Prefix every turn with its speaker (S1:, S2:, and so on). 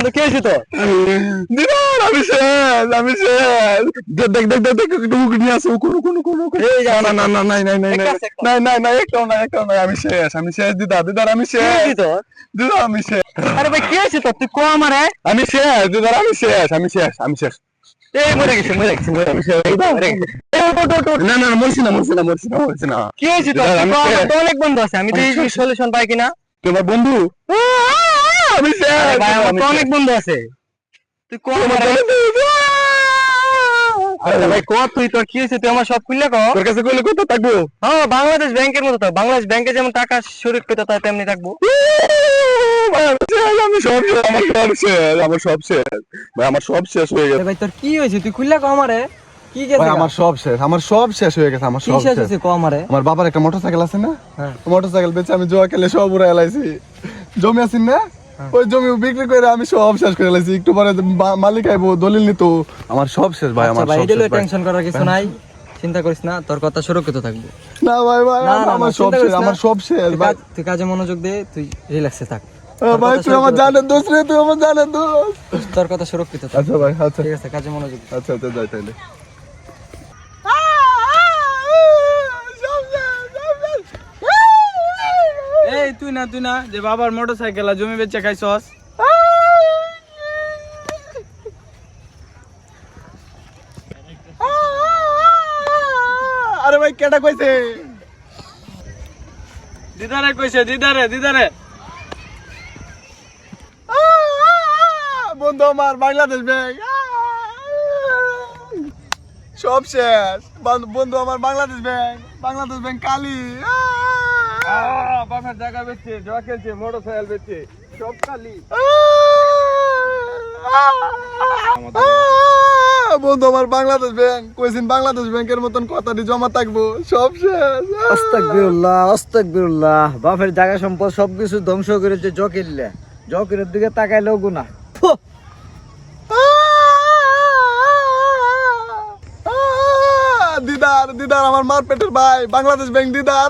S1: বন্ধু কি হয়েছে তো?
S2: দিদার আমি শেষ, আমি শেষ। দেখ দেখ দেখ দেখ টুকুর নিয়ে আসো, কোনো কোনো কোনো না না না নাই নাই নাই নাই নাই নাই নাই একটাও নাই একটাও নাই। আমি শেষ দিদার দিদার আমি
S1: কি
S2: শেষ
S1: হয়েছে তোর?
S2: দিদার আমি শেষ।
S1: আরে ভাই কি হয়েছে তোর? তুই কো আমারে।
S2: আমি শেষ দিদার আমি শেষ আমি শেষ আমি শেষ।
S1: এই মরে গেছে মরে গেছে মরে গেছে মরে গেছে। এই ওঠ ওঠ ওঠ।
S2: না না না, মরছি না মরছি না মরছি না মরছি না।
S1: কি হয়েছে তোর?
S2: দিদার,
S1: তুই
S2: আমি
S1: কো, আমার
S2: শেষ।
S1: তো অনেক বন্ধু আছে, আমি তো এই সলিউশন পাই কিনা।
S2: তোমার বন্ধু আমি শেষ।
S1: আরে ভাই আমার
S2: আমি
S1: তো
S2: শেষ।
S1: অনেক বন্ধু আছে, তুই কো
S2: তোমার
S1: আমারে।
S2: বন্ধু।
S1: আচ্ছা ভাই কো, তুই তোর কি হয়েছে তুই আমার সব খুললে কো।
S2: তোর কাছে কইলে কত থাকবো?
S1: হ্যাঁ বাংলাদেশ ব্যাংকের মতো তো, বাংলাদেশ ব্যাংকে যেমন টাকা শরীর পেতে তাই তেমনি থাকবো।
S2: আমি সব শেষ, আমার সব শেষ, আমার সব শেষ ভাই, আমার সব শেষ হয়ে গেছে
S1: ভাই তোর কি হয়েছে তুই খুললে কো আমারে। কি
S2: ভাই,
S1: গেছে
S2: আমার সব শেষ, আমার সব শেষ হয়ে গেছে, আমার
S1: কি
S2: সব
S1: শেষ
S2: শেষ।
S1: হয়েছে কো আমারে।
S2: আমার বাবার একটা মোটরসাইকেল আছে না,
S1: হ্যাঁ।
S2: মোটরসাইকেল বেচে আমি জুয়া খেলে সব উড়ে এলাইছি। জমি আছে না, ওই জমি বিক্রি করে আমি সব শেষ করে এলাইছি। একটু পরে মালিক আইবো দলিল নিত। আমার সব শেষ ভাই,
S1: আচ্ছা
S2: আমার
S1: ভাই
S2: সব
S1: এটা
S2: শেষ ভাই।
S1: টেনশন করার কিছু নাই, চিন্তা করিস না, তোর কথা সুরক্ষিত থাকবে।
S2: না ভাই ভাই,
S1: না, না,
S2: আমার
S1: না,
S2: সব
S1: চিন্তা
S2: শেষ,
S1: করিস না।
S2: আমার সব শেষ
S1: তুই
S2: ভাই।
S1: তুই কাজে মনোযোগ দে, তুই রিল্যাক্সে থাক।
S2: ভাই তুই আমার জানের দোষ রে, তুই আমার জানের দোষ।
S1: তোর কথা সুরক্ষিত থাক।
S2: আচ্ছা ভাই, আচ্ছা
S1: ঠিক আছে কাজে মনোযোগ দে।
S2: আচ্ছা আচ্ছা যাই তাইলে।
S3: এই তুই না যে বাবার মোটরসাইকেল আর জমি বেচে খাইছস।
S2: আরে ভাই কেটা কইছে?
S3: দিদারে কইছে, দিদারে
S2: বন্ধু আমার বাংলাদেশ ব্যাংক সব শেষ। বন্ধু আমার বাংলাদেশ ব্যাংক কালি।
S3: বাবার জায়গা বেচছে, জয়া খেলছে, মোটরসাইকেল বেচছে, সব খালি।
S2: বন্ধু আমার বাংলাদেশ ব্যাংক কইছেন, বাংলাদেশ ব্যাংকের মতন কথাটি জমা থাকবো, সব শেষ।
S4: আস্তাগফিরুল্লাহ আস্তাগফিরুল্লাহ, বাপের জায়গা সম্পদ সবকিছু ধ্বংস করেছে জকিরলে। জকিরের দিকে তাকাইলেও গুনাহ।
S2: দিদার দিদার আমার মার পেটের ভাই, বাংলাদেশ ব্যাংক দিদার।